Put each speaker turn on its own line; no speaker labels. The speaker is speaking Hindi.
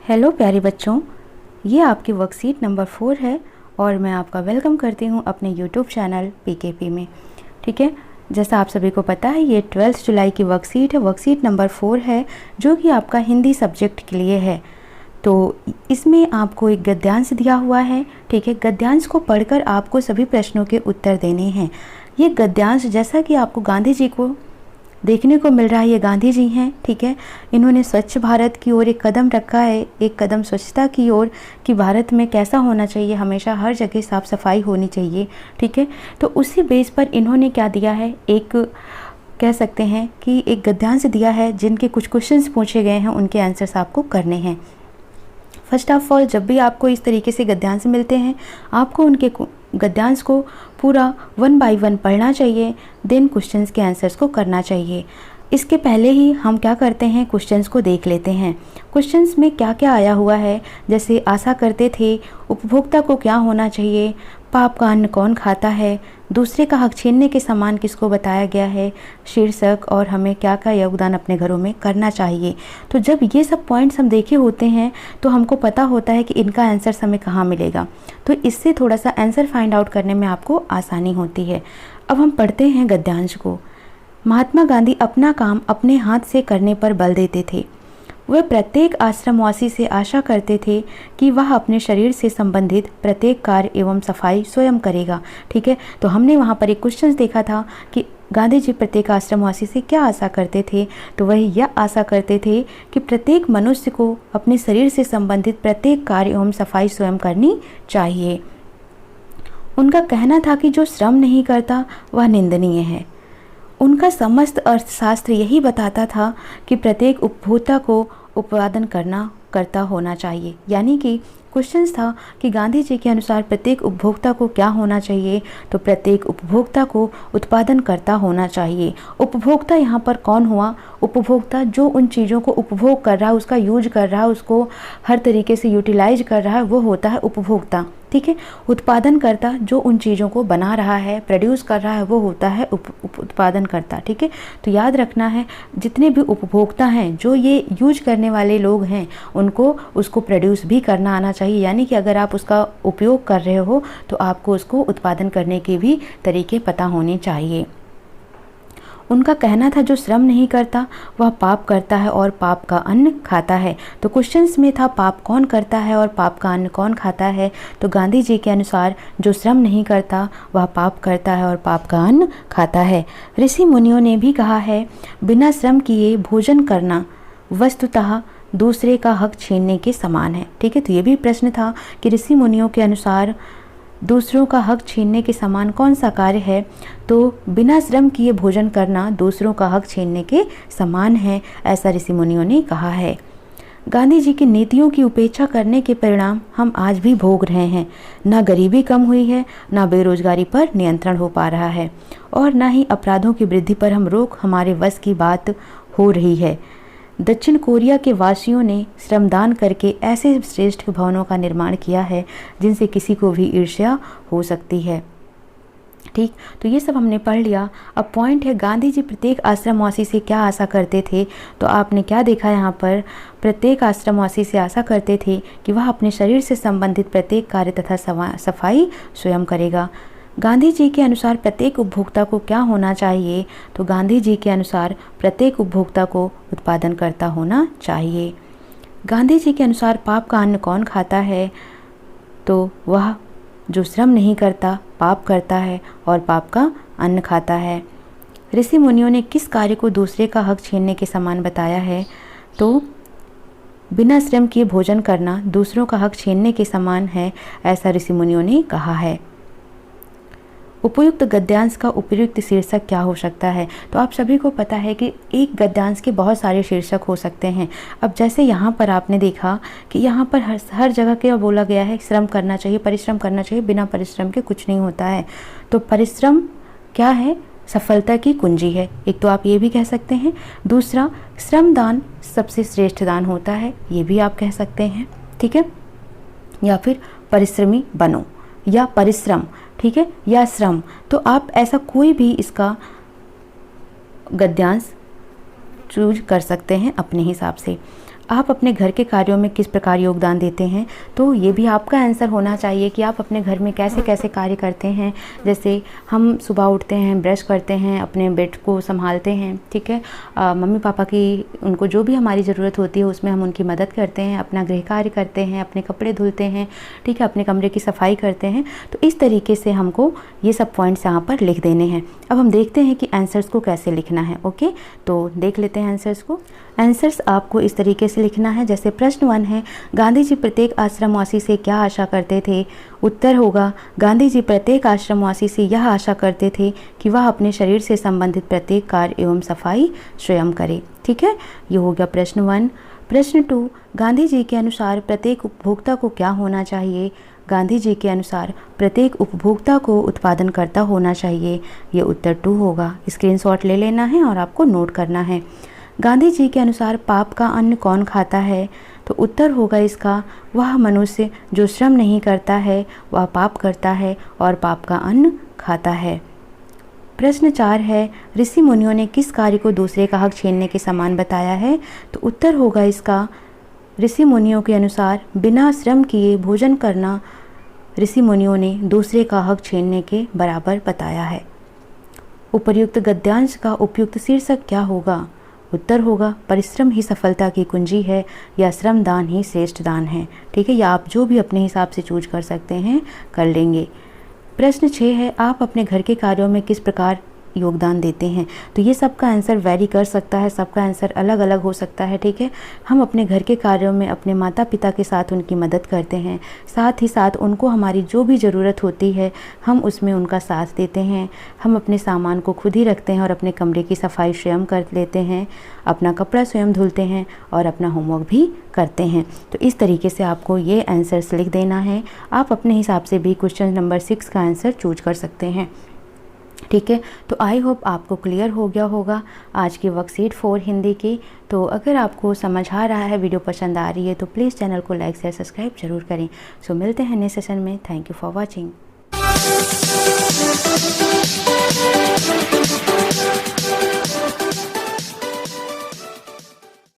हेलो प्यारे बच्चों, ये आपकी वर्कशीट नंबर 4 है और मैं आपका वेलकम करती हूँ अपने यूट्यूब चैनल पीकेपी में। ठीक है, जैसा आप सभी को पता है ये 12 जुलाई की वर्कशीट है, वर्कशीट नंबर 4 है जो कि आपका हिंदी सब्जेक्ट के लिए है। तो इसमें आपको एक गद्यांश दिया हुआ है। ठीक है, गद्यांश को पढ़कर आपको सभी प्रश्नों के उत्तर देने हैं। ये गद्यांश जैसा कि आपको गांधी जी को देखने को मिल रहा है, ये गांधी जी हैं। ठीक है, इन्होंने स्वच्छ भारत की ओर एक कदम रखा है, एक कदम स्वच्छता की ओर कि भारत में कैसा होना चाहिए, हमेशा हर जगह साफ़ सफाई होनी चाहिए। ठीक है, तो उसी बेस पर इन्होंने क्या दिया है, एक कह सकते हैं कि एक गद्यांश दिया है जिनके कुछ क्वेश्चंस पूछे गए हैं, उनके आंसर्स आपको करने हैं। फर्स्ट ऑफ ऑल, जब भी आपको इस तरीके से गद्यांश मिलते हैं, आपको उनके गद्यांश को पूरा 1 बाय 1 पढ़ना चाहिए, देन क्वेश्चंस के आंसर्स को करना चाहिए। इसके पहले ही हम क्या करते हैं, क्वेश्चंस को देख लेते हैं। क्वेश्चंस में क्या क्या आया हुआ है, जैसे आशा करते थे, उपभोक्ता को क्या होना चाहिए, पाप का अन्न कौन खाता है, दूसरे का हक छीनने के समान किसको बताया गया है, शीर्षक और हमें क्या क्या योगदान अपने घरों में करना चाहिए। तो जब ये सब पॉइंट्स हम देखे होते हैं तो हमको पता होता है कि इनका आंसर हमें कहाँ मिलेगा, तो इससे थोड़ा सा आंसर फाइंड आउट करने में आपको आसानी होती है। अब हम पढ़ते हैं गद्यांश को। महात्मा गांधी अपना काम अपने हाथ से करने पर बल देते थे। वह प्रत्येक आश्रमवासी से आशा करते थे कि वह अपने शरीर से संबंधित प्रत्येक कार्य एवं सफाई स्वयं करेगा। ठीक है, तो हमने वहाँ पर एक क्वेश्चन देखा था कि गांधी जी प्रत्येक आश्रमवासी से क्या आशा करते थे, तो वह यह आशा करते थे कि प्रत्येक मनुष्य को अपने शरीर से संबंधित प्रत्येक कार्य एवं सफाई स्वयं करनी चाहिए। उनका कहना था कि जो श्रम नहीं करता वह निंदनीय है। उनका समस्त अर्थशास्त्र यही बताता था कि प्रत्येक उपभोक्ता को उत्पादन करता होना चाहिए। यानी कि क्वेश्चन था कि गांधी जी के अनुसार प्रत्येक उपभोक्ता को क्या होना चाहिए, तो प्रत्येक उपभोक्ता को उत्पादन करता होना चाहिए। उपभोक्ता यहाँ पर कौन हुआ, उपभोक्ता जो उन चीज़ों को उपभोग कर रहा है, उसका यूज कर रहा है, उसको हर तरीके से यूटिलाइज कर रहा है, वो होता है उपभोक्ता। ठीक है, उत्पादन करता जो उन चीज़ों को बना रहा है, प्रोड्यूस कर रहा है, वो होता है उत्पादन करता। ठीक है, तो याद रखना है जितने भी उपभोक्ता हैं, जो ये यूज करने वाले लोग हैं, उनको उसको प्रोड्यूस भी करना आना चाहिए। यानी कि अगर आप उसका उपयोग कर रहे हो तो आपको उसको उत्पादन करने के भी तरीके पता होने चाहिए। उनका कहना था जो श्रम नहीं करता वह पाप करता है और पाप का अन्न खाता है। तो क्वेश्चंस में था पाप कौन करता है और पाप का अन्न कौन खाता है, तो गांधी जी के अनुसार जो श्रम नहीं करता वह पाप करता है और पाप का अन्न खाता है। ऋषि मुनियों ने भी कहा है बिना श्रम किए भोजन करना वस्तुतः दूसरे का हक छीनने के समान है। ठीक है, तो ये भी प्रश्न था कि ऋषि मुनियों के अनुसार दूसरों का हक छीनने के समान कौन सा कार्य है, तो बिना श्रम किए भोजन करना दूसरों का हक छीनने के समान है, ऐसा ऋषि मुनियों ने कहा है। गांधी जी की नीतियों की उपेक्षा करने के परिणाम हम आज भी भोग रहे हैं। ना गरीबी कम हुई है, ना बेरोजगारी पर नियंत्रण हो पा रहा है और ना ही अपराधों की वृद्धि पर हमारे वश की बात हो रही है। दक्षिण कोरिया के वासियों ने श्रमदान करके ऐसे श्रेष्ठ भवनों का निर्माण किया है जिनसे किसी को भी ईर्ष्या हो सकती है। ठीक, तो ये सब हमने पढ़ लिया। अब पॉइंट है गांधी जी प्रत्येक आश्रमवासी से क्या आशा करते थे, तो आपने क्या देखा यहाँ पर, प्रत्येक आश्रमवासी से आशा करते थे कि वह अपने शरीर से संबंधित प्रत्येक कार्य तथा सफाई स्वयं करेगा। गांधी जी के अनुसार प्रत्येक उपभोक्ता को क्या होना चाहिए, तो गांधी जी के अनुसार प्रत्येक उपभोक्ता को उत्पादन करता होना चाहिए। गांधी जी के अनुसार पाप का अन्न कौन खाता है, तो वह जो श्रम नहीं करता पाप करता है और पाप का अन्न खाता है। ऋषि मुनियों ने किस कार्य को दूसरे का हक छीनने के समान बताया है, तो बिना श्रम किए भोजन करना दूसरों का हक छीनने के समान है, ऐसा ऋषि मुनियों ने कहा है। उपयुक्त गद्यांश का उपयुक्त शीर्षक क्या हो सकता है, तो आप सभी को पता है कि एक गद्यांश के बहुत सारे शीर्षक हो सकते हैं। अब जैसे यहाँ पर आपने देखा कि यहाँ पर हर जगह क्या बोला गया है, श्रम करना चाहिए, परिश्रम करना चाहिए, बिना परिश्रम के कुछ नहीं होता है। तो परिश्रम क्या है, सफलता की कुंजी है, एक तो आप ये भी कह सकते हैं। दूसरा, श्रमदान सबसे श्रेष्ठ दान होता है, ये भी आप कह सकते हैं। ठीक है, या फिर परिश्रमी बनो या परिश्रम, ठीक है, या श्रम, तो आप ऐसा कोई भी इसका गद्यांश चूज कर सकते हैं अपने हिसाब से। आप अपने घर के कार्यों में किस प्रकार योगदान देते हैं, तो ये भी आपका आंसर होना चाहिए कि आप अपने घर में कैसे कैसे कार्य करते हैं। जैसे हम सुबह उठते हैं, ब्रश करते हैं, अपने बेड को संभालते हैं, ठीक है, मम्मी पापा की उनको जो भी हमारी ज़रूरत होती है उसमें हम उनकी मदद करते हैं, अपना गृह कार्य करते हैं, अपने कपड़े धुलते हैं, ठीक है, अपने कमरे की सफाई करते हैं। तो इस तरीके से हमको ये सब पॉइंट्स यहाँ पर लिख देने हैं। अब हम देखते हैं कि आंसर्स को कैसे लिखना है। ओके, तो देख लेते हैं आंसर्स को। आंसर्स आपको इस तरीके से लिखना है। जैसे प्रश्न 1 है, गांधी जी प्रत्येक आश्रमवासी से क्या आशा करते थे? उत्तर होगा, गांधी जी प्रत्येक आश्रमवासी से यह आशा करते थे कि वह अपने शरीर से संबंधित प्रत्येक कार्य एवं सफाई स्वयं करे। ठीक है, ये हो गया प्रश्न 1। प्रश्न 2, गांधी जी के अनुसार प्रत्येक उपभोक्ता को क्या होना चाहिए? गांधी जी के अनुसार प्रत्येक उपभोक्ता को उत्पादनकर्ता होना चाहिए। ये उत्तर 2 होगा। स्क्रीनशॉट ले लेना है और आपको नोट करना है। गांधी जी के अनुसार पाप का अन्न कौन खाता है? तो उत्तर होगा इसका, वह मनुष्य जो श्रम नहीं करता है वह पाप करता है और पाप का अन्न खाता है। प्रश्न 4 है, ऋषि मुनियों ने किस कार्य को दूसरे का हक छीनने के समान बताया है? तो उत्तर होगा इसका, ऋषि मुनियों के अनुसार बिना श्रम किए भोजन करना ऋषि मुनियों ने दूसरे का हक छीनने के बराबर बताया है। उपर्युक्त गद्यांश का उपयुक्त शीर्षक क्या होगा? उत्तर होगा, परिश्रम ही सफलता की कुंजी है या श्रम दान ही श्रेष्ठ दान है। ठीक है, या आप जो भी अपने हिसाब से चूज कर सकते हैं कर लेंगे। प्रश्न 6 है, आप अपने घर के कार्यों में किस प्रकार योगदान देते हैं? तो ये सबका आंसर वैरी कर सकता है, सबका आंसर अलग अलग हो सकता है। ठीक है, हम अपने घर के कार्यों में अपने माता पिता के साथ उनकी मदद करते हैं, साथ ही साथ उनको हमारी जो भी ज़रूरत होती है हम उसमें उनका साथ देते हैं। हम अपने सामान को खुद ही रखते हैं और अपने कमरे की सफाई स्वयं कर लेते हैं, अपना कपड़ा स्वयं धुलते हैं और अपना होमवर्क भी करते हैं। तो इस तरीके से आपको ये आंसर्स लिख देना है। आप अपने हिसाब से भी क्वेश्चन नंबर 6 का आंसर चूज कर सकते हैं। ठीक है, तो आई होप आपको क्लियर हो गया होगा आज की वर्कशीट 4 हिंदी की। तो अगर आपको समझ आ रहा है, वीडियो पसंद आ रही है, तो प्लीज़ चैनल को लाइक शेयर सब्सक्राइब जरूर करें। सो मिलते हैं नेक्स्ट सेशन में। Thank you for watching.